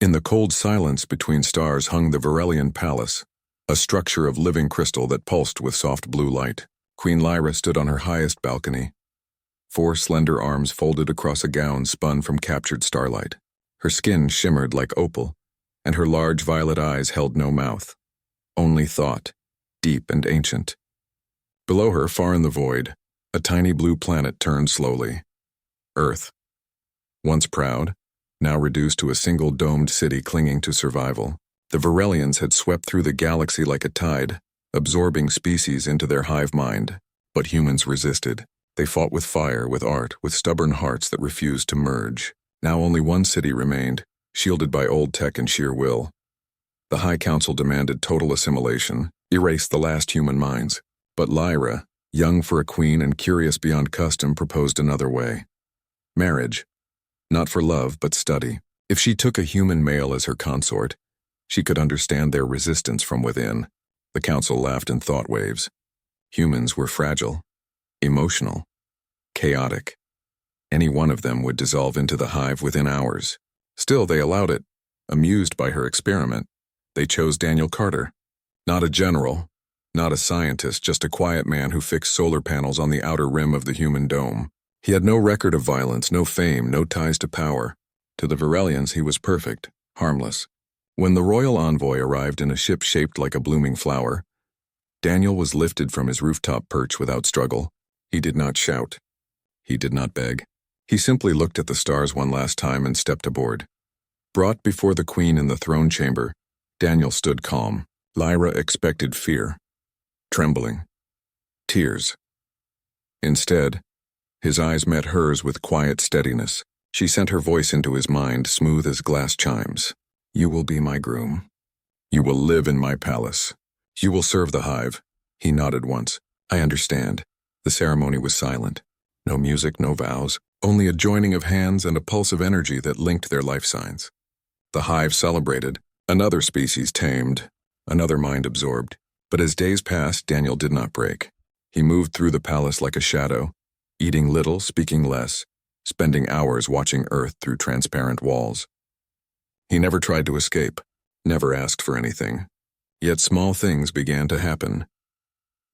In the cold silence between stars hung the Varelian Palace, a structure of living crystal that pulsed with soft blue light. Queen Lyra stood on her highest balcony. 4 slender arms folded across a gown spun from captured starlight. Her skin shimmered like opal, and her large violet eyes held no mouth. Only thought, deep and ancient. Below her, far in the void, a tiny blue planet turned slowly. Earth. Once proud, now reduced to a single domed city clinging to survival. The Varelians had swept through the galaxy like a tide, absorbing species into their hive mind. But humans resisted. They fought with fire, with art, with stubborn hearts that refused to merge. Now only one city remained, shielded by old tech and sheer will. The High Council demanded total assimilation, erase the last human minds. But Lyra, young for a queen and curious beyond custom, proposed another way. Marriage. Not for love, but study. If she took a human male as her consort, she could understand their resistance from within. The council laughed in thought waves. Humans were fragile, emotional, chaotic. Any one of them would dissolve into the hive within hours. Still, they allowed it. Amused by her experiment, they chose Daniel Carter. Not a general, not a scientist, just a quiet man who fixed solar panels on the outer rim of the human dome. He had no record of violence, no fame, no ties to power. To the Varelians, he was perfect, harmless. When the royal envoy arrived in a ship shaped like a blooming flower, Daniel was lifted from his rooftop perch without struggle. He did not shout. He did not beg. He simply looked at the stars one last time and stepped aboard. Brought before the queen in the throne chamber, Daniel stood calm. Lyra expected fear, trembling, tears. Instead, his eyes met hers with quiet steadiness. She sent her voice into his mind, smooth as glass chimes. You will be my groom. You will live in my palace. You will serve the hive. He nodded once. I understand. The ceremony was silent. No music, no vows, only a joining of hands and a pulse of energy that linked their life signs. The hive celebrated, another species tamed, another mind absorbed. But as days passed, Daniel did not break. He moved through the palace like a shadow, eating little, speaking less, spending hours watching Earth through transparent walls. He never tried to escape, never asked for anything. Yet small things began to happen.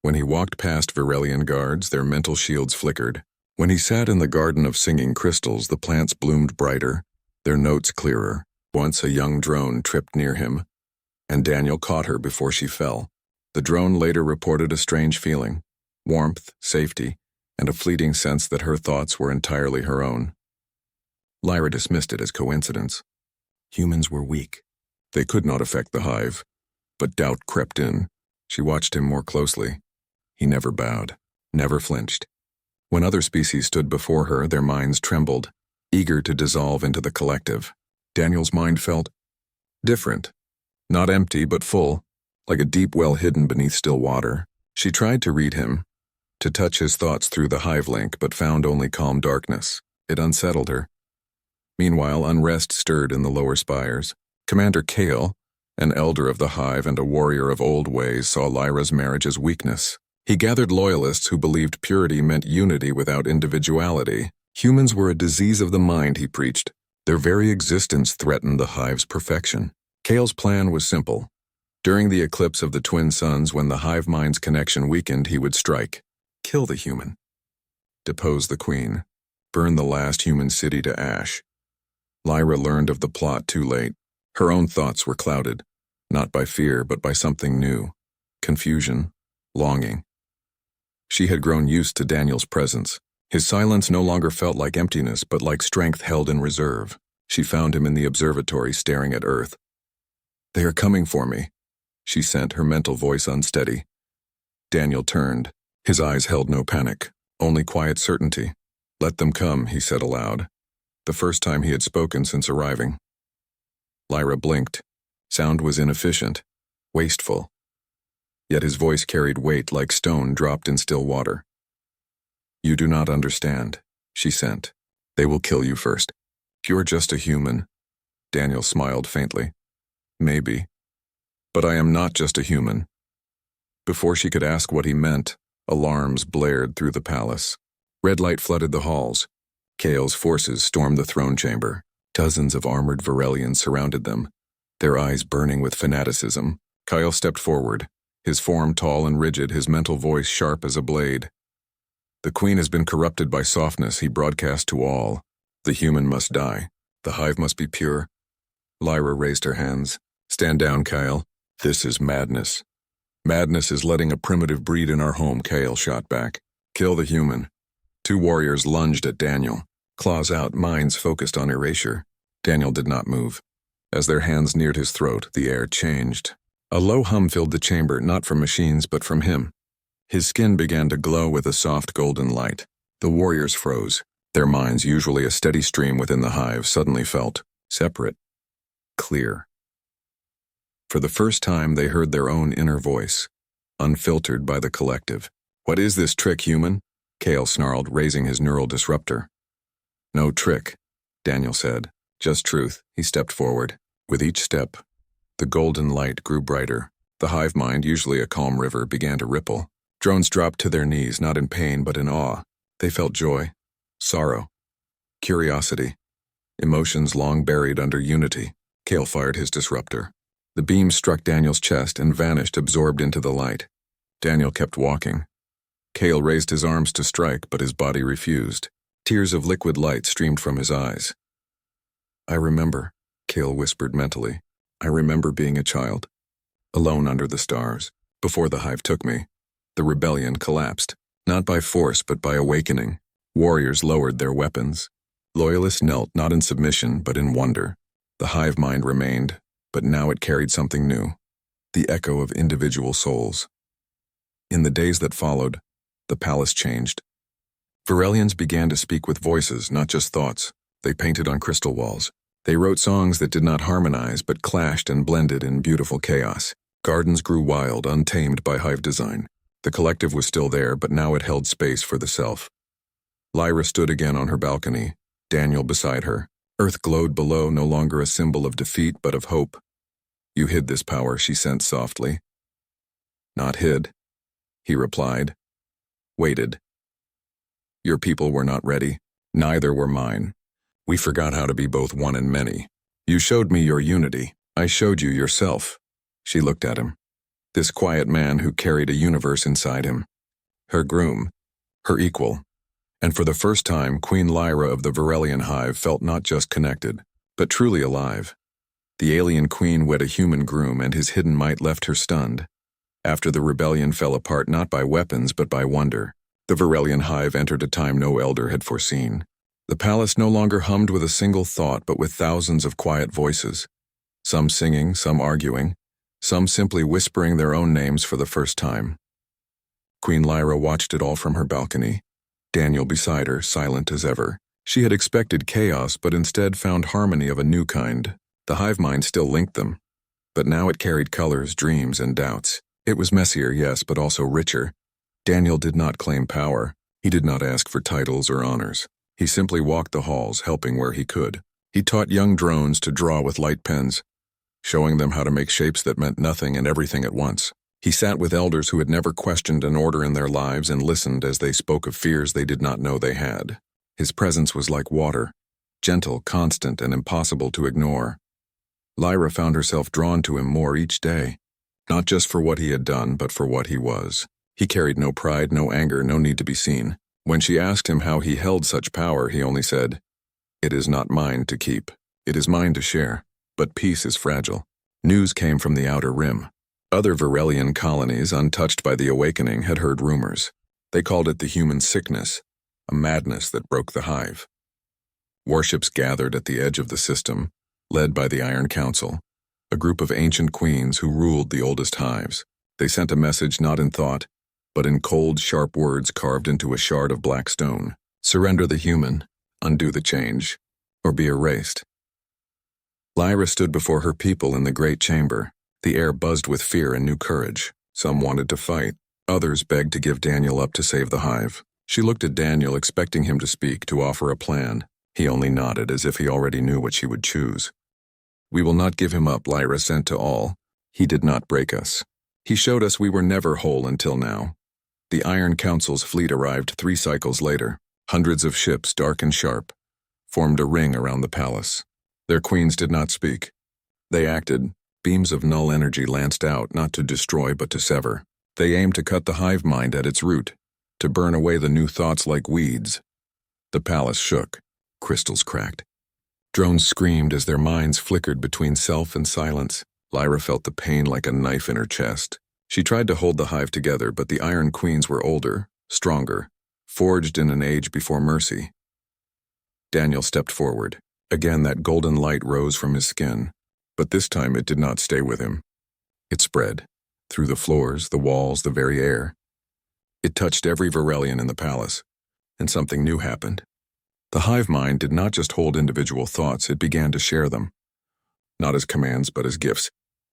When he walked past Varelian guards, their mental shields flickered. When he sat in the garden of singing crystals, the plants bloomed brighter, their notes clearer. Once a young drone tripped near him, and Daniel caught her before she fell. The drone later reported a strange feeling, warmth, safety, and a fleeting sense that her thoughts were entirely her own. Lyra dismissed it as coincidence. Humans were weak. They could not affect the hive, but doubt crept in. She watched him more closely. He never bowed, never flinched. When other species stood before her, their minds trembled, eager to dissolve into the collective. Daniel's mind felt different, not empty but full, like a deep well hidden beneath still water. She tried to read him, to touch his thoughts through the hive link, but found only calm darkness. It unsettled her. Meanwhile, unrest stirred in the lower spires. Commander Kale, an elder of the hive and a warrior of old ways, saw Lyra's marriage as weakness. He gathered loyalists who believed purity meant unity without individuality. Humans were a disease of the mind, he preached. Their very existence threatened the hive's perfection. Kale's plan was simple. During the eclipse of the twin suns, when the hive mind's connection weakened, he would strike. Kill the human. Depose the queen. Burn the last human city to ash. Lyra learned of the plot too late. Her own thoughts were clouded, not by fear, but by something new. Confusion, longing. She had grown used to Daniel's presence. His silence no longer felt like emptiness, but like strength held in reserve. She found him in the observatory, staring at Earth. They are coming for me, she sent, her mental voice unsteady. Daniel turned. His eyes held no panic, only quiet certainty. Let them come, he said aloud. The first time he had spoken since arriving. Lyra blinked. Sound was inefficient, wasteful. Yet his voice carried weight like stone dropped in still water. You do not understand, she sent. They will kill you first. You're just a human. Daniel smiled faintly. Maybe. But I am not just a human. Before she could ask what he meant, alarms blared through the palace. Red light flooded the halls. Kale's forces stormed the throne chamber. Dozens of armored Varelians surrounded them, their eyes burning with fanaticism. Kyle stepped forward, his form tall and rigid, his mental voice sharp as a blade. "The queen has been corrupted by softness," he broadcast to all. "The human must die. The hive must be pure." Lyra raised her hands. "Stand down, Kyle. This is madness." "Madness is letting a primitive breed in our home," Kyle shot back. "Kill the human." Two warriors lunged at Daniel, claws out, minds focused on erasure. Daniel did not move. As their hands neared his throat, the air changed. A low hum filled the chamber, not from machines but from him. His skin began to glow with a soft golden light. The warriors froze. Their minds, usually a steady stream within the hive, suddenly felt separate, clear. For the first time, they heard their own inner voice, unfiltered by the collective. "What is this trick, human?" Kale snarled, raising his neural disruptor. "No trick," Daniel said. "Just truth." He stepped forward. With each step, the golden light grew brighter. The hive mind, usually a calm river, began to ripple. Drones dropped to their knees, not in pain but in awe. They felt joy, sorrow, curiosity, emotions long buried under unity. Kale fired his disruptor. The beam struck Daniel's chest and vanished, absorbed into the light. Daniel kept walking. Kale raised his arms to strike, but his body refused. Tears of liquid light streamed from his eyes. "I remember," Kale whispered mentally. "I remember being a child, alone under the stars. Before the hive took me, the rebellion collapsed, not by force but by awakening. Warriors lowered their weapons. Loyalists knelt not in submission but in wonder. The hive mind remained, but now it carried something new, the echo of individual souls." In the days that followed, the palace changed. Varelians began to speak with voices, not just thoughts. They painted on crystal walls. They wrote songs that did not harmonize but clashed and blended in beautiful chaos. Gardens grew wild, untamed by hive design. The collective was still there, but now it held space for the self. Lyra stood again on her balcony, Daniel beside her. Earth glowed below, no longer a symbol of defeat but of hope. "You hid this power," she sent softly. "Not hid," he replied. "Waited. Your people were not ready. Neither were mine. We forgot how to be both one and many. You showed me your unity. I showed you yourself." She looked at him. This quiet man who carried a universe inside him. Her groom. Her equal. And for the first time, Queen Lyra of the Varelian hive felt not just connected, but truly alive. The alien queen wed a human groom, and his hidden might left her stunned. After the rebellion fell apart not by weapons but by wonder, the Varelian hive entered a time no elder had foreseen. The palace no longer hummed with a single thought but with thousands of quiet voices, some singing, some arguing, some simply whispering their own names for the first time. Queen Lyra watched it all from her balcony, Daniel beside her, silent as ever. She had expected chaos but instead found harmony of a new kind. The hive mind still linked them, but now it carried colors, dreams, and doubts. It was messier, yes, but also richer. Daniel did not claim power. He did not ask for titles or honors. He simply walked the halls, helping where he could. He taught young drones to draw with light pens, showing them how to make shapes that meant nothing and everything at once. He sat with elders who had never questioned an order in their lives and listened as they spoke of fears they did not know they had. His presence was like water, gentle, constant, and impossible to ignore. Lyra found herself drawn to him more each day, not just for what he had done, but for what he was. He carried no pride, no anger, no need to be seen. When she asked him how he held such power, he only said, "It is not mine to keep. It is mine to share. But peace is fragile." News came from the outer rim. Other Varelian colonies, untouched by the awakening, had heard rumors. They called it the human sickness, a madness that broke the hive. Warships gathered at the edge of the system, led by the Iron Council, a group of ancient queens who ruled the oldest hives. They sent a message not in thought, but in cold, sharp words carved into a shard of black stone. Surrender the human, undo the change, or be erased. Lyra stood before her people in the great chamber. The air buzzed with fear and new courage. Some wanted to fight. Others begged to give Daniel up to save the hive. She looked at Daniel, expecting him to speak, to offer a plan. He only nodded, as if he already knew what she would choose. "We will not give him up," Lyra sent to all. "He did not break us. He showed us we were never whole until now." The Iron Council's fleet arrived 3 cycles later. Hundreds of ships, dark and sharp, formed a ring around the palace. Their queens did not speak. They acted. Beams of null energy lanced out, not to destroy but to sever. They aimed to cut the hive mind at its root, to burn away the new thoughts like weeds. The palace shook. Crystals cracked. Drones screamed as their minds flickered between self and silence. Lyra felt the pain like a knife in her chest. She tried to hold the hive together, but the Iron Queens were older, stronger, forged in an age before mercy. Daniel stepped forward. Again that golden light rose from his skin, but this time it did not stay with him. It spread, through the floors, the walls, the very air. It touched every Varelian in the palace, and something new happened. The hive mind did not just hold individual thoughts, it began to share them. Not as commands, but as gifts.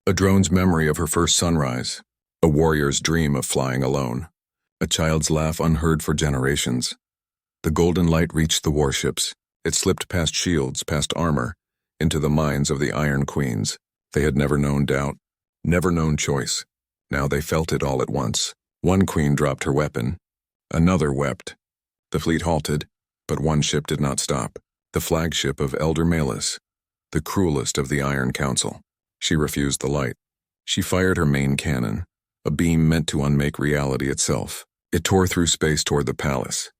A drone's memory of her first sunrise, a warrior's dream of flying alone, a child's laugh unheard for generations. The golden light reached the warships. It slipped past shields, past armor, into the minds of the Iron Queens. They had never known doubt, never known choice. Now they felt it all at once. One queen dropped her weapon. Another wept. The fleet halted, but one ship did not stop. The flagship of Elder Malus, the cruelest of the Iron Council. She refused the light. She fired her main cannon, a beam meant to unmake reality itself. It tore through space toward the palace.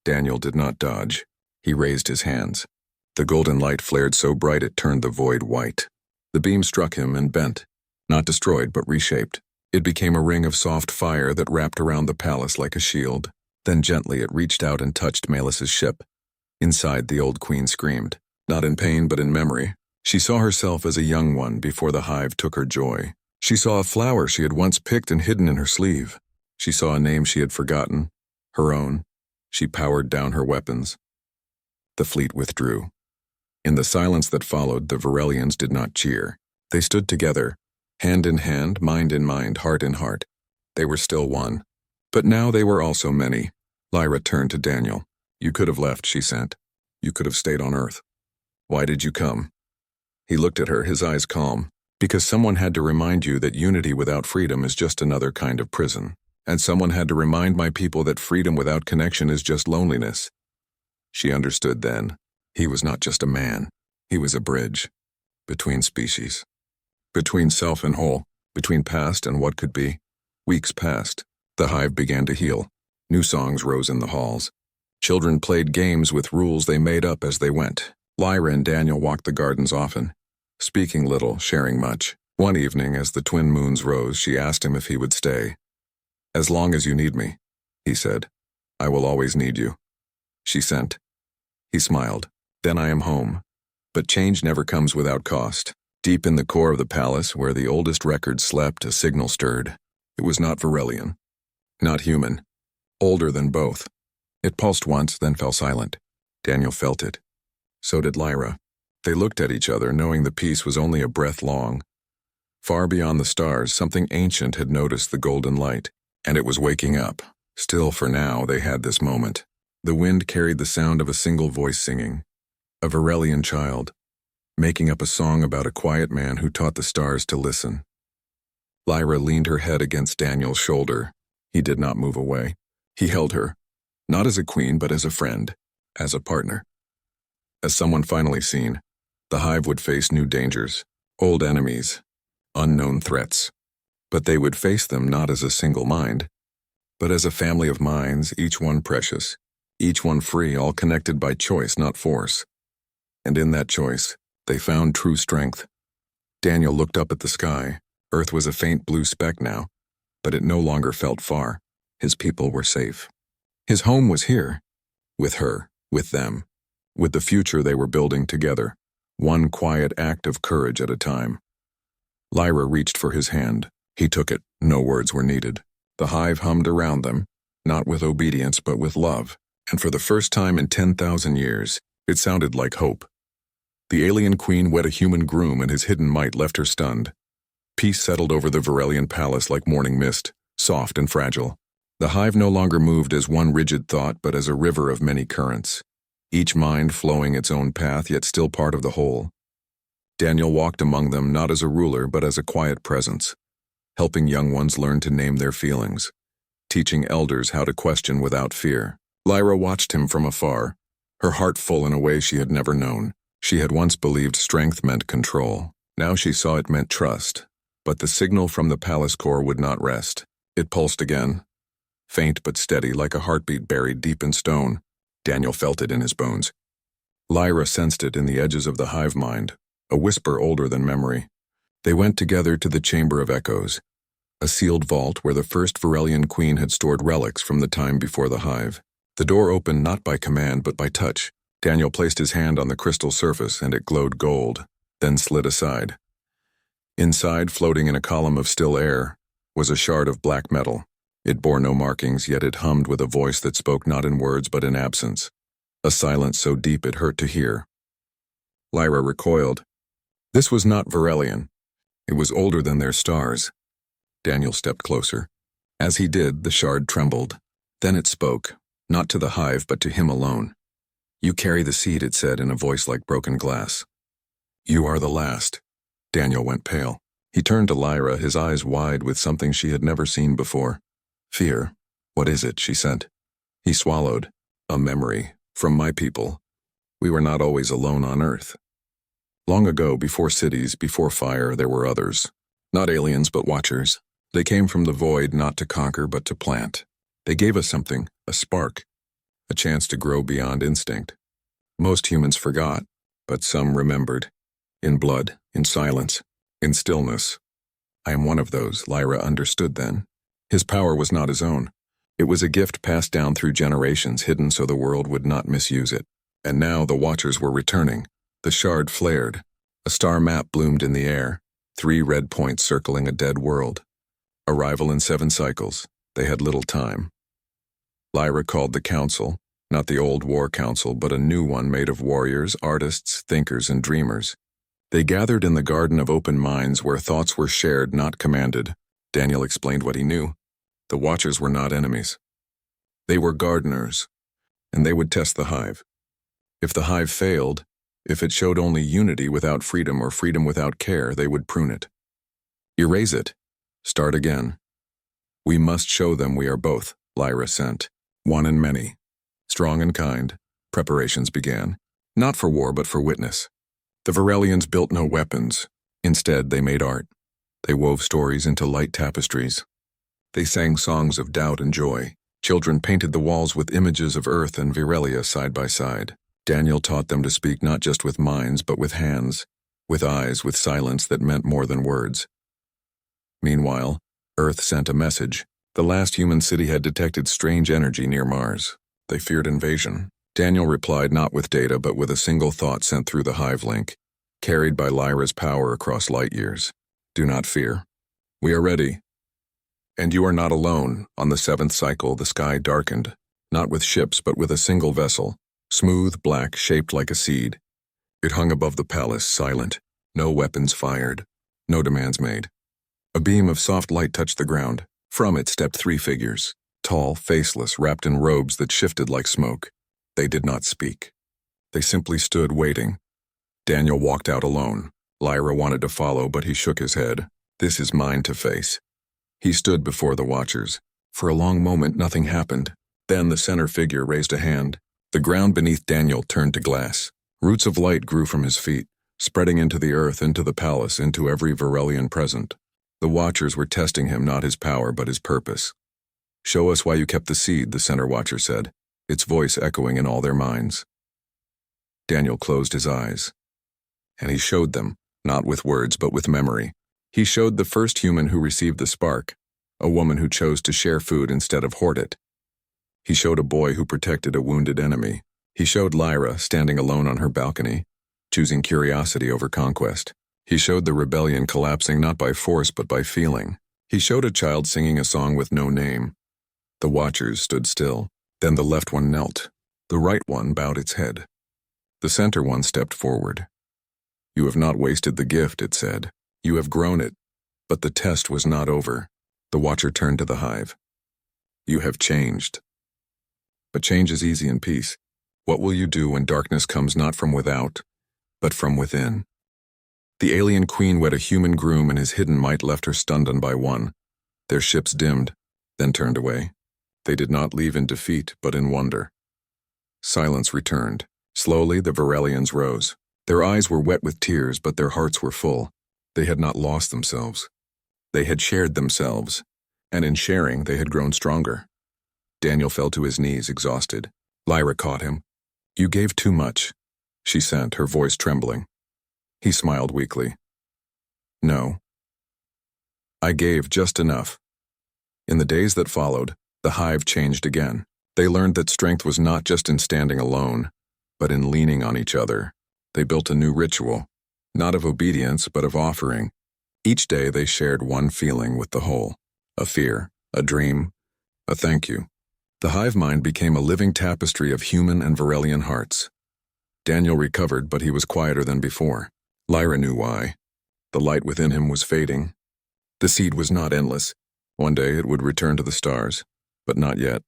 Daniel did not dodge. He raised his hands. The golden light flared so bright it turned the void white. The beam struck him and bent, not destroyed but reshaped. It became a ring of soft fire that wrapped around the palace like a shield. Then gently it reached out and touched Malus's ship. Inside, the old queen screamed, not in pain but in memory. She saw herself as a young one before the hive took her joy. She saw a flower she had once picked and hidden in her sleeve. She saw a name she had forgotten, her own. She powered down her weapons. The fleet withdrew. In the silence that followed, the Varelians did not cheer. They stood together, hand in hand, mind in mind, heart in heart. They were still one. But now they were also many. Lyra turned to Daniel. You could have left, she sent. You could have stayed on Earth. Why did you come? He looked at her, his eyes calm. Because someone had to remind you that unity without freedom is just another kind of prison. And someone had to remind my people that freedom without connection is just loneliness. She understood then. He was not just a man. He was a bridge. Between species. Between self and whole. Between past and what could be. Weeks passed. The hive began to heal. New songs rose in the halls. Children played games with rules they made up as they went. Lyra and Daniel walked the gardens often, speaking little, sharing much. One evening, as the twin moons rose, she asked him if he would stay. As long as you need me, he said. I will always need you. She sent. He smiled. Then I am home. But change never comes without cost. Deep in the core of the palace, where the oldest records slept, a signal stirred. It was not Varelian. Not human. Older than both. It pulsed once, then fell silent. Daniel felt it. So did Lyra. They looked at each other, knowing the peace was only a breath long. Far beyond the stars, something ancient had noticed the golden light, and it was waking up. Still, for now, they had this moment. The wind carried the sound of a single voice singing. A Varelian child, making up a song about a quiet man who taught the stars to listen. Lyra leaned her head against Daniel's shoulder. He did not move away. He held her, not as a queen, but as a friend, as a partner. As someone finally seen, the hive would face new dangers, old enemies, unknown threats. But they would face them not as a single mind, but as a family of minds, each one precious, each one free, all connected by choice, not force. And in that choice, they found true strength. Daniel looked up at the sky. Earth was a faint blue speck now, but it no longer felt far. His people were safe. His home was here, with her, with them, with the future they were building together, one quiet act of courage at a time. Lyra reached for his hand. He took it. No words were needed. The hive hummed around them, not with obedience but with love, and for the first time in 10,000 years, it sounded like hope. The alien queen wed a human groom, and his hidden might left her stunned. Peace settled over the Varelian palace like morning mist, soft and fragile. The hive no longer moved as one rigid thought, but as a river of many currents, each mind flowing its own path, yet still part of the whole. Daniel walked among them not as a ruler, but as a quiet presence, helping young ones learn to name their feelings, teaching elders how to question without fear. Lyra watched him from afar, her heart full in a way she had never known. She had once believed strength meant control. Now she saw it meant trust. But the signal from the palace core would not rest. It pulsed again, faint but steady, like a heartbeat buried deep in stone. Daniel felt it in his bones. Lyra sensed it in the edges of the hive mind, a whisper older than memory. They went together to the Chamber of Echoes, a sealed vault where the first Varelian queen had stored relics from the time before the hive. The door opened not by command but by touch. Daniel placed his hand on the crystal surface and it glowed gold, then slid aside. Inside, floating in a column of still air, was a shard of black metal. It bore no markings, yet it hummed with a voice that spoke not in words but in absence, a silence so deep it hurt to hear. Lyra recoiled. This was not Varelian. It was older than their stars. Daniel stepped closer. As he did, the shard trembled. Then it spoke, not to the hive but to him alone. You carry the seed, it said in a voice like broken glass. You are the last. Daniel went pale. He turned to Lyra, his eyes wide with something she had never seen before. Fear. What is it? She said. He swallowed. A memory. From my people. We were not always alone on Earth. Long ago, before cities, before fire, there were others. Not aliens, but watchers. They came from the void not to conquer, but to plant. They gave us something, a spark. A chance to grow beyond instinct. Most humans forgot, but some remembered. In blood, in silence, in stillness. I am one of those, Lyra understood then. His power was not his own. It was a gift passed down through generations, hidden so the world would not misuse it. And now the Watchers were returning. The shard flared. A star map bloomed in the air, 3 red points circling a dead world. Arrival in 7 cycles. They had little time. Lyra called the council, not the old war council, but a new one made of warriors, artists, thinkers, and dreamers. They gathered in the garden of open minds where thoughts were shared, not commanded. Daniel explained what he knew. The Watchers were not enemies. They were gardeners, and they would test the hive. If the hive failed, if it showed only unity without freedom or freedom without care, they would prune it. Erase it. Start again. We must show them we are both, Lyra sent. One and many. Strong and kind. Preparations began. Not for war, but for witness. The Varelians built no weapons. Instead, they made art. They wove stories into light tapestries. They sang songs of doubt and joy. Children painted the walls with images of Earth and Virelia side by side. Daniel taught them to speak not just with minds, but with hands, with eyes, with silence that meant more than words. Meanwhile, Earth sent a message. The last human city had detected strange energy near Mars. They feared invasion. Daniel replied not with data, but with a single thought sent through the hive link, carried by Lyra's power across light years. Do not fear. We are ready. And you are not alone. On the 7th cycle, the sky darkened, not with ships, but with a single vessel, smooth, black, shaped like a seed. It hung above the palace, silent, no weapons fired, no demands made. A beam of soft light touched the ground. From it stepped 3 figures, tall, faceless, wrapped in robes that shifted like smoke. They did not speak. They simply stood waiting. Daniel walked out alone. Lyra wanted to follow, but he shook his head. This is mine to face. He stood before the Watchers. For a long moment, nothing happened. Then the center figure raised a hand. The ground beneath Daniel turned to glass. Roots of light grew from his feet, spreading into the earth, into the palace, into every Varelian present. The Watchers were testing him, not his power, but his purpose. Show us why you kept the seed, the center Watcher said, its voice echoing in all their minds. Daniel closed his eyes. And he showed them, not with words, but with memory. He showed the first human who received the spark, a woman who chose to share food instead of hoard it. He showed a boy who protected a wounded enemy. He showed Lyra standing alone on her balcony, choosing curiosity over conquest. He showed the rebellion collapsing not by force but by feeling. He showed a child singing a song with no name. The Watchers stood still. Then the left one knelt. The right one bowed its head. The center one stepped forward. You have not wasted the gift, it said. You have grown it. But the test was not over. The Watcher turned to the hive. You have changed. But change is easy in peace. What will you do when darkness comes not from without, but from within? The alien queen wed a human groom, and his hidden might left her stunned on by one. Their ships dimmed, then turned away. They did not leave in defeat, but in wonder. Silence returned. Slowly, the Varelians rose. Their eyes were wet with tears, but their hearts were full. They had not lost themselves. They had shared themselves, and in sharing they had grown stronger. Daniel fell to his knees, exhausted. Lyra caught him. "You gave too much," she sent, her voice trembling. He smiled weakly. "No. I gave just enough." In the days that followed, the hive changed again. They learned that strength was not just in standing alone, but in leaning on each other. They built a new ritual, not of obedience, but of offering. Each day they shared one feeling with the whole, a fear, a dream, a thank you. The hive mind became a living tapestry of human and Varelian hearts. Daniel recovered, but he was quieter than before. Lyra knew why. The light within him was fading. The seed was not endless. One day it would return to the stars, but not yet.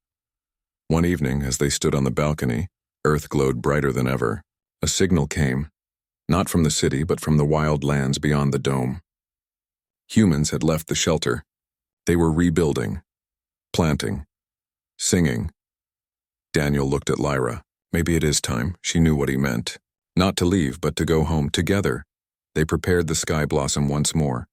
One evening, as they stood on the balcony, Earth glowed brighter than ever. A signal came, not from the city, but from the wild lands beyond the dome. Humans had left the shelter. They were rebuilding, planting, singing. Daniel looked at Lyra. Maybe it is time. She knew what he meant. Not to leave, but to go home together. They prepared the sky blossom once more.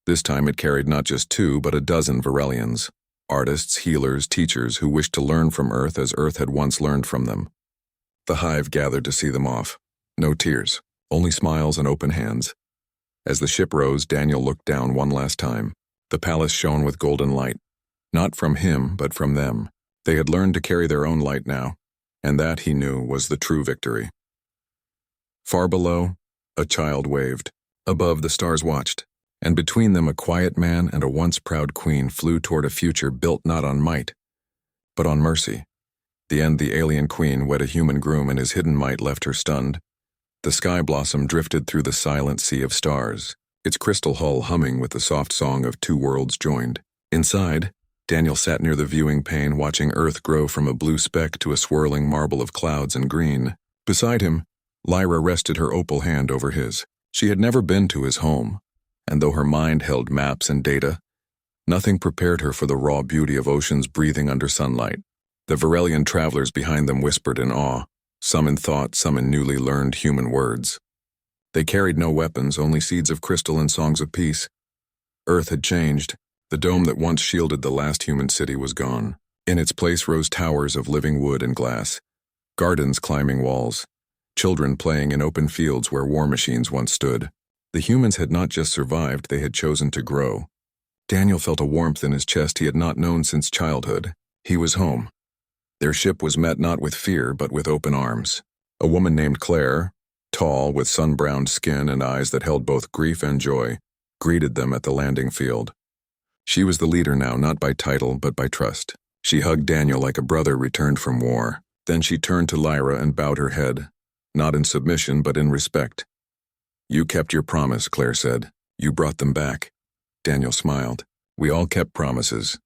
This time it carried not just 2, but 12 Varelians. Artists, healers, teachers who wished to learn from Earth as Earth had once learned from them. The hive gathered to see them off. No tears, only smiles and open hands. As the ship rose, Daniel looked down one last time. The palace shone with golden light. Not from him, but from them. They had learned to carry their own light now, and that, he knew, was the true victory. Far below, a child waved. Above, the stars watched, and between them a quiet man and a once proud queen flew toward a future built not on might, but on mercy. The alien queen wed a human groom, and his hidden might left her stunned. The sky blossom drifted through the silent sea of stars, its crystal hull humming with the soft song of 2 worlds joined. Inside, Daniel sat near the viewing pane, watching Earth grow from a blue speck to a swirling marble of clouds and green. Beside him, Lyra rested her opal hand over his. She had never been to his home, and though her mind held maps and data, nothing prepared her for the raw beauty of oceans breathing under sunlight. The Varelian travelers behind them whispered in awe, some in thought, some in newly learned human words. They carried no weapons, only seeds of crystal and songs of peace. Earth had changed. The dome that once shielded the last human city was gone. In its place rose towers of living wood and glass, gardens climbing walls, children playing in open fields where war machines once stood. The humans had not just survived, they had chosen to grow. Daniel felt a warmth in his chest he had not known since childhood. He was home. Their ship was met not with fear, but with open arms. A woman named Claire, tall, with sun-browned skin and eyes that held both grief and joy, greeted them at the landing field. She was the leader now, not by title, but by trust. She hugged Daniel like a brother returned from war. Then she turned to Lyra and bowed her head, not in submission, but in respect. "You kept your promise," Claire said. "You brought them back." Daniel smiled. "We all kept promises."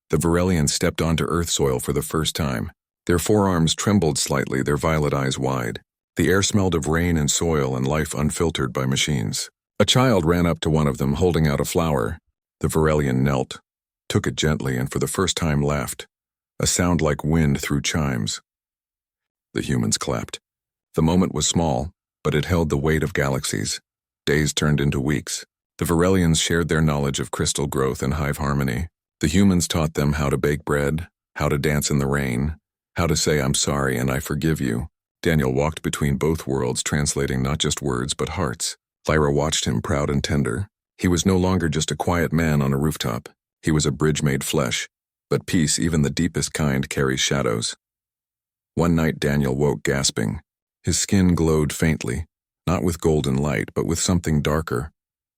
The Varelians stepped onto Earth soil for the first time. Their forearms trembled slightly, their violet eyes wide. The air smelled of rain and soil and life unfiltered by machines. A child ran up to one of them, holding out a flower. The Varelian knelt, took it gently, and for the first time laughed, a sound like wind through chimes. The humans clapped. The moment was small, but it held the weight of galaxies. Days turned into weeks. The Varelians shared their knowledge of crystal growth and hive harmony. The humans taught them how to bake bread, how to dance in the rain, how to say "I'm sorry" and "I forgive you." Daniel walked between both worlds, translating not just words but hearts. Lyra watched him, proud and tender. He was no longer just a quiet man on a rooftop. He was a bridge made flesh. But peace, even the deepest kind, carries shadows. One night Daniel woke gasping. His skin glowed faintly, not with golden light, but with something darker,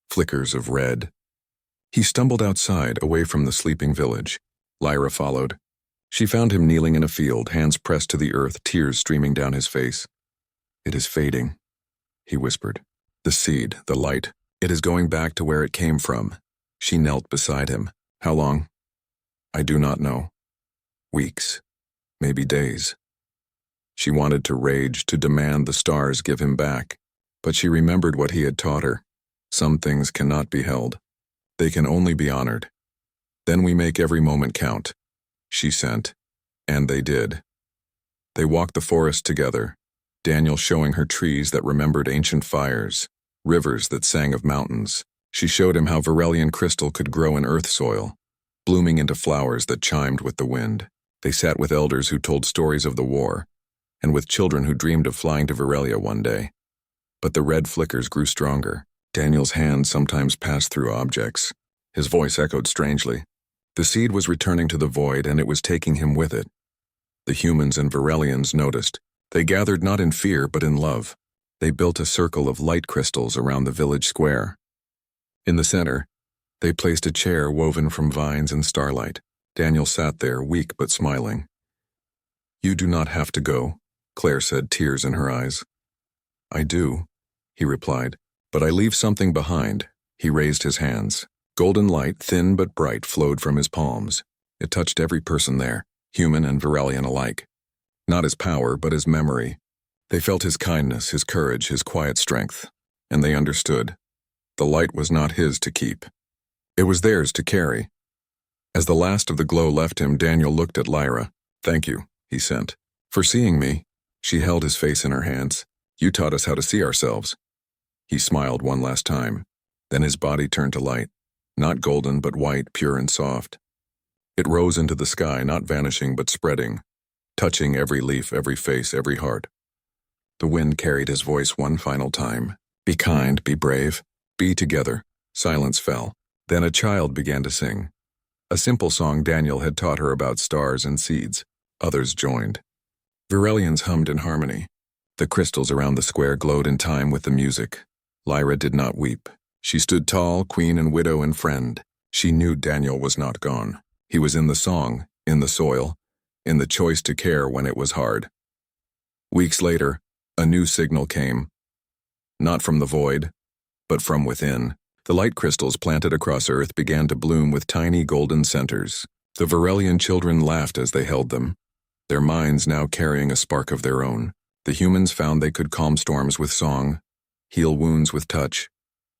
flickers of red. He stumbled outside, away from the sleeping village. Lyra followed. She found him kneeling in a field, hands pressed to the earth, tears streaming down his face. "It is fading," he whispered. "The seed, the light, it is going back to where it came from." She knelt beside him. "How long?" "I do not know. Weeks, maybe days." She wanted to rage, to demand the stars give him back, but she remembered what he had taught her. Some things cannot be held. They can only be honored. "Then we make every moment count," she sent, and they did. They walked the forest together, Daniel showing her trees that remembered ancient fires, rivers that sang of mountains. She showed him how Varelian crystal could grow in earth soil, blooming into flowers that chimed with the wind. They sat with elders who told stories of the war, and with children who dreamed of flying to Varelia one day. But the red flickers grew stronger. Daniel's hand sometimes passed through objects. His voice echoed strangely. The seed was returning to the void, and it was taking him with it. The humans and Varelians noticed. They gathered not in fear, but in love. They built a circle of light crystals around the village square. In the center, they placed a chair woven from vines and starlight. Daniel sat there, weak but smiling. "You do not have to go," Claire said, tears in her eyes. "I do," he replied, "but I leave something behind." He raised his hands. Golden light, thin but bright, flowed from his palms. It touched every person there, human and Varelian alike. Not his power, but his memory. They felt his kindness, his courage, his quiet strength, and they understood. The light was not his to keep. It was theirs to carry. As the last of the glow left him, Daniel looked at Lyra. "Thank you," he sent, "for seeing me." She held his face in her hands. "You taught us how to see ourselves." He smiled one last time. Then his body turned to light, not golden but white, pure and soft. It rose into the sky, not vanishing but spreading, touching every leaf, every face, every heart. The wind carried his voice one final time. "Be kind, be brave, be together." Silence fell. Then a child began to sing. A simple song Daniel had taught her about stars and seeds. Others joined. Varelians hummed in harmony. The crystals around the square glowed in time with the music. Lyra did not weep. She stood tall, queen and widow and friend. She knew Daniel was not gone. He was in the song, in the soil, in the choice to care when it was hard. Weeks later, a new signal came. Not from the void, but from within. The light crystals planted across Earth began to bloom with tiny golden centers. The Varelian children laughed as they held them, their minds now carrying a spark of their own. The humans found they could calm storms with song, heal wounds with touch,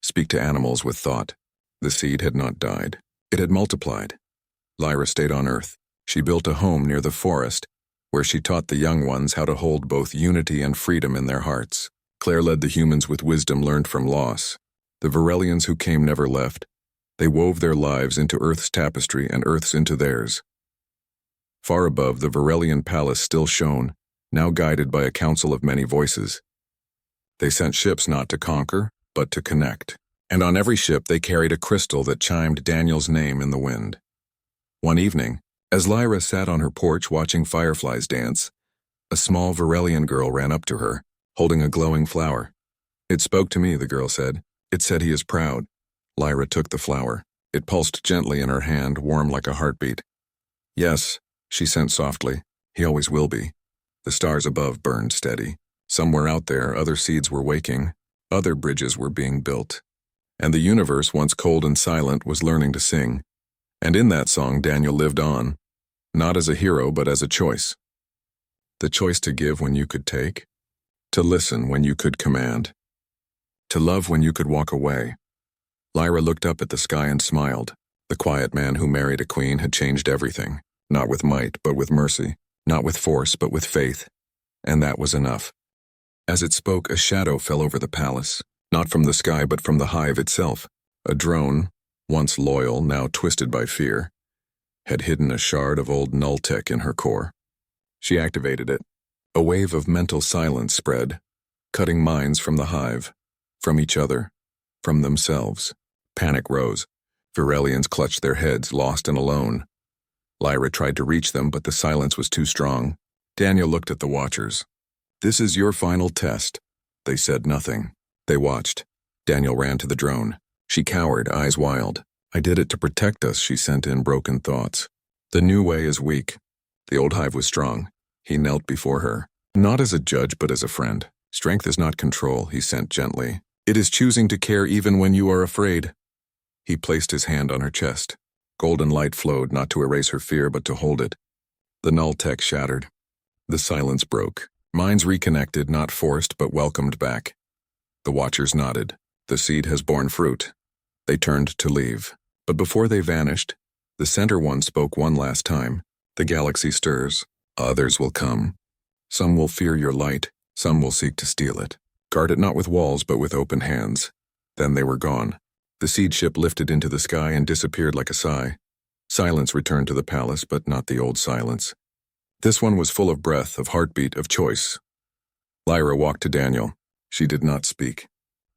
speak to animals with thought. The seed had not died. It had multiplied. Lyra stayed on Earth. She built a home near the forest, where she taught the young ones how to hold both unity and freedom in their hearts. Claire led the humans with wisdom learned from loss. The Varelians who came never left. They wove their lives into Earth's tapestry and Earth's into theirs. Far above, the Varelian palace still shone, now guided by a council of many voices. They sent ships not to conquer, but to connect. And on every ship they carried a crystal that chimed Daniel's name in the wind. One evening, as Lyra sat on her porch watching fireflies dance, a small Varelian girl ran up to her, holding a glowing flower. "It spoke to me," the girl said. "It said he is proud." Lyra took the flower. It pulsed gently in her hand, warm like a heartbeat. "Yes," she sent softly, "he always will be." The stars above burned steady. Somewhere out there, other seeds were waking, other bridges were being built. And the universe, once cold and silent, was learning to sing. And in that song, Daniel lived on, not as a hero, but as a choice. The choice to give when you could take, to listen when you could command, to love when you could walk away. Lyra looked up at the sky and smiled. The quiet man who married a queen had changed everything, not with might, but with mercy, not with force, but with faith. And that was enough. As it spoke, a shadow fell over the palace, not from the sky, but from the hive itself. A drone, once loyal, now twisted by fear, had hidden a shard of old null tech in her core. She activated it. A wave of mental silence spread, cutting minds from the hive, from each other, from themselves. Panic rose. Varelians clutched their heads, lost and alone. Lyra tried to reach them, but the silence was too strong. Daniel looked at the watchers. "This is your final test." They said nothing. They watched. Daniel ran to the drone. She cowered, eyes wild. "I did it to protect us," she sent in broken thoughts. "The new way is weak. The old hive was strong." He knelt before her, not as a judge but as a friend. "Strength is not control," he sent gently. "It is choosing to care even when you are afraid." He placed his hand on her chest. Golden light flowed, not to erase her fear, but to hold it. The null tech shattered. The silence broke. Minds reconnected, not forced, but welcomed back. The watchers nodded. The seed has borne fruit. They turned to leave. But before they vanished, the center one spoke one last time. "The galaxy stirs. Others will come. Some will fear your light. Some will seek to steal it. Guard it not with walls, but with open hands. Then they were gone. The seed ship lifted into the sky and disappeared like a sigh. Silence returned to the palace, but not the old silence. This one was full of breath, of heartbeat, of choice. Lyra walked to Daniel. She did not speak.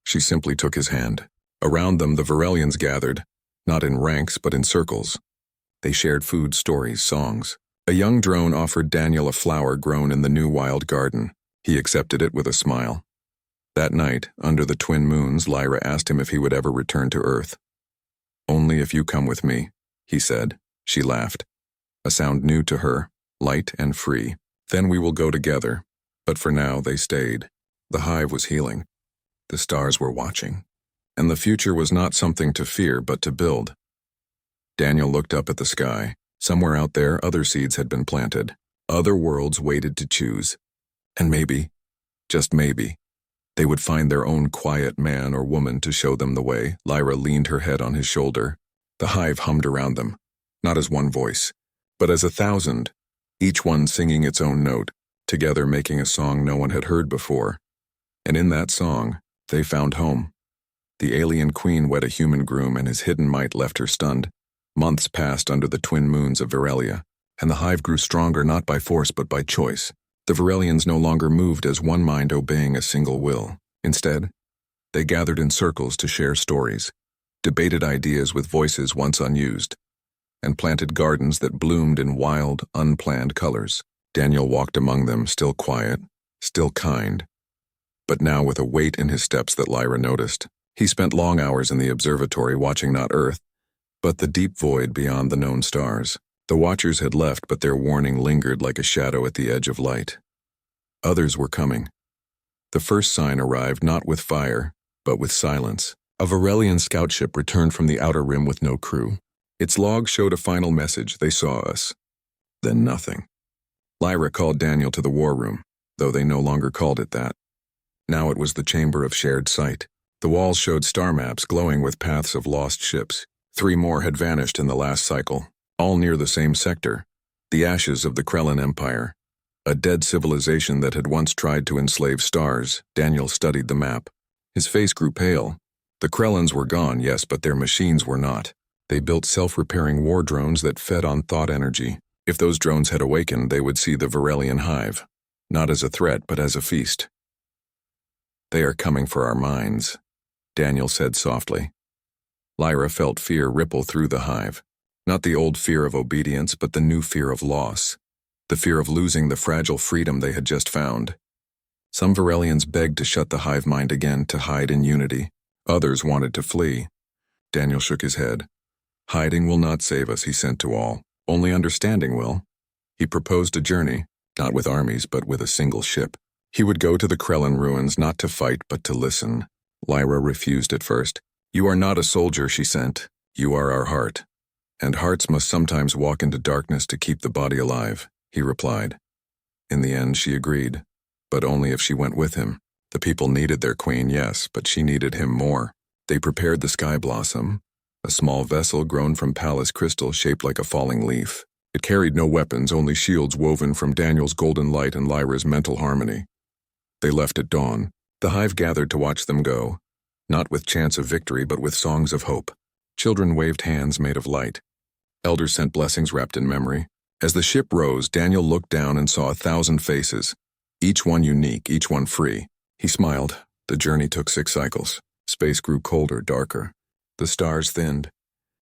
She simply took his hand. Around them, the Varelians gathered, not in ranks, but in circles. They shared food, stories, songs. A young drone offered Daniel a flower grown in the new wild garden. He accepted it with a smile. That night, under the twin moons, Lyra asked him if he would ever return to Earth. "Only if you come with me," he said. She laughed. A sound new to her, light and free. "Then we will go together." But for now, they stayed. The hive was healing. The stars were watching. And the future was not something to fear, but to build. Daniel looked up at the sky. Somewhere out there, other seeds had been planted. Other worlds waited to choose. And maybe, just maybe, they would find their own quiet man or woman to show them the way. Lyra leaned her head on his shoulder. The hive hummed around them, not as one voice, but as 1,000, each one singing its own note, together making a song no one had heard before. And in that song, they found home. The alien queen wed a human groom, and his hidden might left her stunned. Months passed under the twin moons of Varelia, and the hive grew stronger not by force but by choice. The Varelians no longer moved as one mind obeying a single will. Instead, they gathered in circles to share stories, debated ideas with voices once unused, and planted gardens that bloomed in wild, unplanned colors. Daniel walked among them, still quiet, still kind, but now with a weight in his steps that Lyra noticed. He spent long hours in the observatory watching not Earth, but the deep void beyond the known stars. The watchers had left, but their warning lingered like a shadow at the edge of light. Others were coming. The first sign arrived not with fire, but with silence. A Varelian scout ship returned from the outer rim with no crew. Its log showed a final message: "They saw us." Then nothing. Lyra called Daniel to the war room, though they no longer called it that. Now it was the chamber of shared sight. The walls showed star maps glowing with paths of lost ships. 3 more had vanished in the last cycle, all near the same sector, the ashes of the Krellin Empire, a dead civilization that had once tried to enslave stars. Daniel studied the map. His face grew pale. The Krellins were gone, yes, but their machines were not. They built self-repairing war drones that fed on thought energy. If those drones had awakened, they would see the Varelian hive, not as a threat, but as a feast. "They are coming for our minds," Daniel said softly. Lyra felt fear ripple through the hive. Not the old fear of obedience, but the new fear of loss. The fear of losing the fragile freedom they had just found. Some Varelians begged to shut the hive mind again, to hide in unity. Others wanted to flee. Daniel shook his head. "Hiding will not save us," he sent to all. "Only understanding will." He proposed a journey, not with armies, but with a single ship. He would go to the Krellin ruins, not to fight, but to listen. Lyra refused at first. "You are not a soldier," she sent. "You are our heart. And hearts must sometimes walk into darkness to keep the body alive," he replied. In the end, she agreed, but only if she went with him. The people needed their queen, yes, but she needed him more. They prepared the Sky Blossom, a small vessel grown from palace crystal shaped like a falling leaf. It carried no weapons, only shields woven from Daniel's golden light and Lyra's mental harmony. They left at dawn. The hive gathered to watch them go, not with chants of victory, but with songs of hope. Children waved hands made of light. Elders sent blessings wrapped in memory. As the ship rose, Daniel looked down and saw 1,000 faces, each one unique, each one free. He smiled. The journey took 6 cycles. Space grew colder, darker. The stars thinned.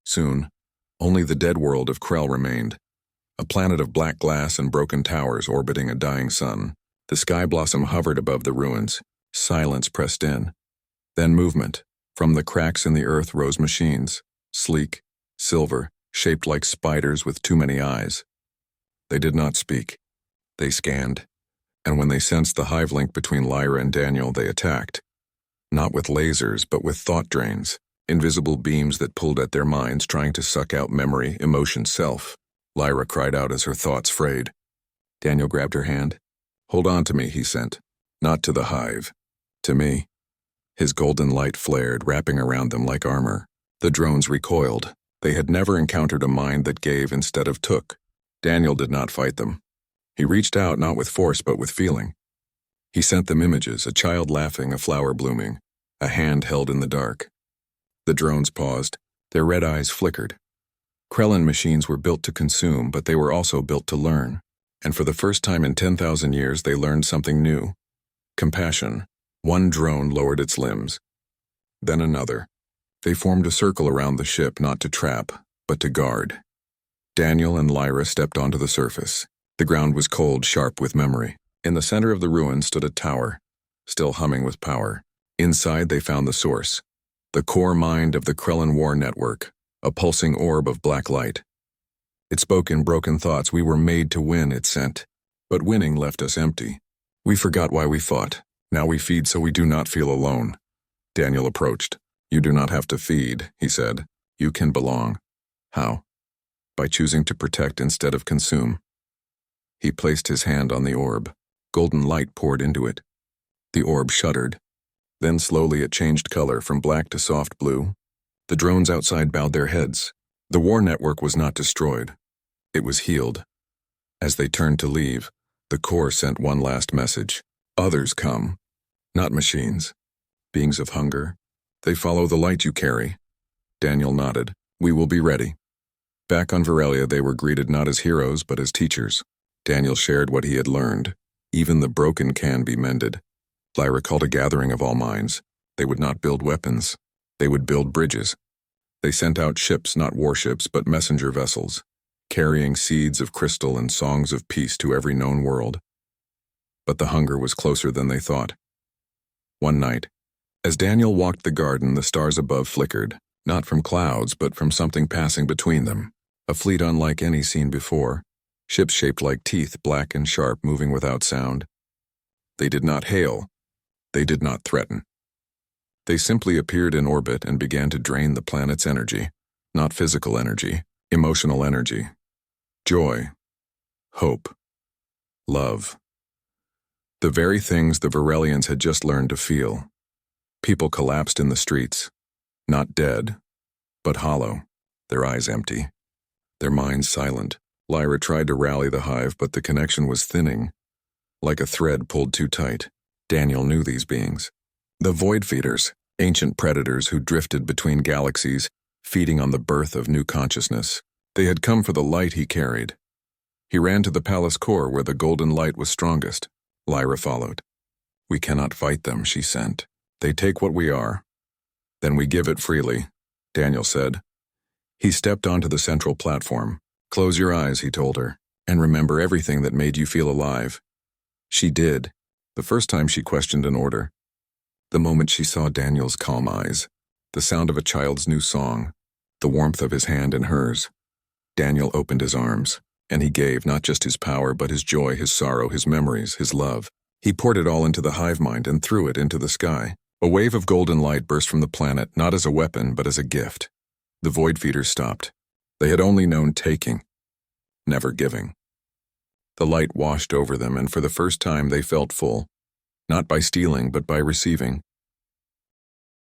Soon, only the dead world of Krell remained, a planet of black glass and broken towers orbiting a dying sun. The Sky Blossom hovered above the ruins. Silence pressed in. Then movement. From the cracks in the earth rose machines, sleek, silver, shaped like spiders with too many eyes. They did not speak. They scanned. And when they sensed the hive link between Lyra and Daniel, they attacked. Not with lasers, but with thought drains, invisible beams that pulled at their minds, trying to suck out memory, emotion, self. Lyra cried out as her thoughts frayed. Daniel grabbed her hand. "Hold on to me," he sent. "Not to the hive. To me." His golden light flared, wrapping around them like armor. The drones recoiled. They had never encountered a mind that gave instead of took. Daniel did not fight them. He reached out not with force but with feeling. He sent them images, a child laughing, a flower blooming, a hand held in the dark. The drones paused. Their red eyes flickered. Krellin machines were built to consume, but they were also built to learn. And for the first time in 10,000 years, they learned something new. Compassion. One drone lowered its limbs. Then another. They formed a circle around the ship, not to trap, but to guard. Daniel and Lyra stepped onto the surface. The ground was cold, sharp with memory. In the center of the ruin stood a tower, still humming with power. Inside they found the source, the core mind of the Krellin War network, a pulsing orb of black light. It spoke in broken thoughts. We were made to win, it sent. But winning left us empty. We forgot why we fought. Now we feed so we do not feel alone. Daniel approached. You do not have to feed, he said. You can belong. How? By choosing to protect instead of consume. He placed his hand on the orb. Golden light poured into it. The orb shuddered. Then slowly it changed color from black to soft blue. The drones outside bowed their heads. The war network was not destroyed. It was healed. As they turned to leave, the core sent one last message. Others come. Not machines. Beings of hunger. They follow the light you carry. Daniel nodded. We will be ready. Back on Varelia, they were greeted not as heroes, but as teachers. Daniel shared what he had learned. Even the broken can be mended. Lyra called a gathering of all minds. They would not build weapons. They would build bridges. They sent out ships, not warships, but messenger vessels, carrying seeds of crystal and songs of peace to every known world. But the hunger was closer than they thought. One night, as Daniel walked the garden, the stars above flickered, not from clouds, but from something passing between them. A fleet unlike any seen before. Ships shaped like teeth, black and sharp, moving without sound. They did not hail. They did not threaten. They simply appeared in orbit and began to drain the planet's energy. Not physical energy, emotional energy. Joy. Hope. Love. The very things the Varelians had just learned to feel. People collapsed in the streets. Not dead, but hollow, their eyes empty, their minds silent. Lyra tried to rally the hive, but the connection was thinning, like a thread pulled too tight. Daniel knew these beings. The Void Feeders, ancient predators who drifted between galaxies, feeding on the birth of new consciousness. They had come for the light he carried. He ran to the palace core where the golden light was strongest. Lyra followed. We cannot fight them, she sent. They take what we are. Then we give it freely, Daniel said. He stepped onto the central platform. Close your eyes, he told her, and remember everything that made you feel alive. She did, the first time she questioned an order. The moment she saw Daniel's calm eyes, the sound of a child's new song, the warmth of his hand in hers. Daniel opened his arms, and he gave not just his power, but his joy, his sorrow, his memories, his love. He poured it all into the hive mind and threw it into the sky. A wave of golden light burst from the planet, not as a weapon, but as a gift. The Void Feeders stopped. They had only known taking, never giving. The light washed over them, and for the first time they felt full, not by stealing, but by receiving.